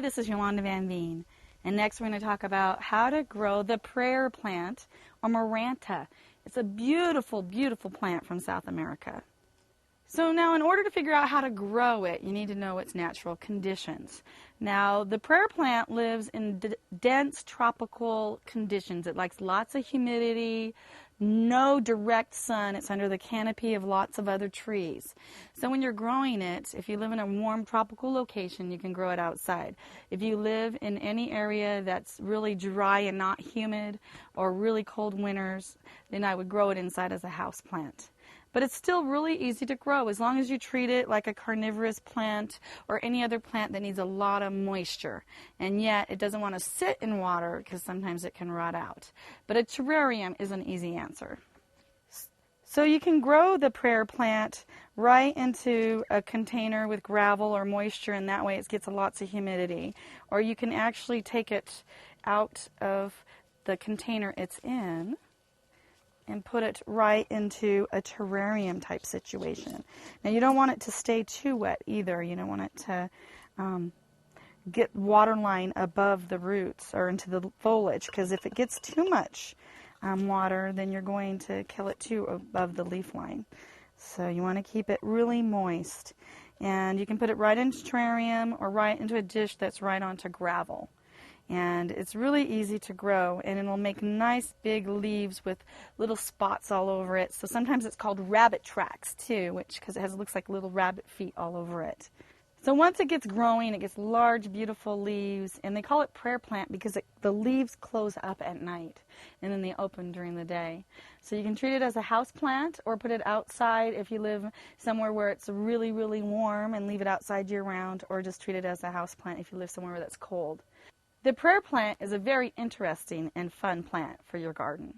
Hi, this is Yolanda Van Veen, and next we're going to talk about how to grow the prayer plant, or maranta. It's a beautiful, beautiful plant from South America. So now, in order to figure out how to grow it, you need to know its natural conditions. Now, the prayer plant lives in dense tropical conditions. It likes lots of humidity, no direct sun. It's under the canopy of lots of other trees. So when you're growing it, if you live in a warm tropical location, you can grow it outside. If you live in any area that's really dry and not humid, or really cold winters, then I would grow it inside as a house plant. But it's still really easy to grow as long as you treat it like a carnivorous plant or any other plant that needs a lot of moisture. And yet it doesn't want to sit in water because sometimes it can rot out. But a terrarium is an easy answer. So you can grow the prayer plant right into a container with gravel or moisture, and that way it gets lots of humidity. Or you can actually take it out of the container it's in and put it right into a terrarium type situation. Now, you don't want it to stay too wet either. You don't want it to get water line above the roots or into the foliage, because if it gets too much water, then you're going to kill it too above the leaf line. So you want to keep it really moist. And you can put it right into a terrarium or right into a dish that's right onto gravel. And it's really easy to grow, and it'll make nice big leaves with little spots all over it. So sometimes it's called rabbit tracks too, because it looks like little rabbit feet all over it. So once it gets growing, it gets large, beautiful leaves, and they call it prayer plant because the leaves close up at night, and then they open during the day. So you can treat it as a house plant or put it outside if you live somewhere where it's really, really warm and leave it outside year-round, or just treat it as a house plant if you live somewhere that's cold. The prayer plant is a very interesting and fun plant for your garden.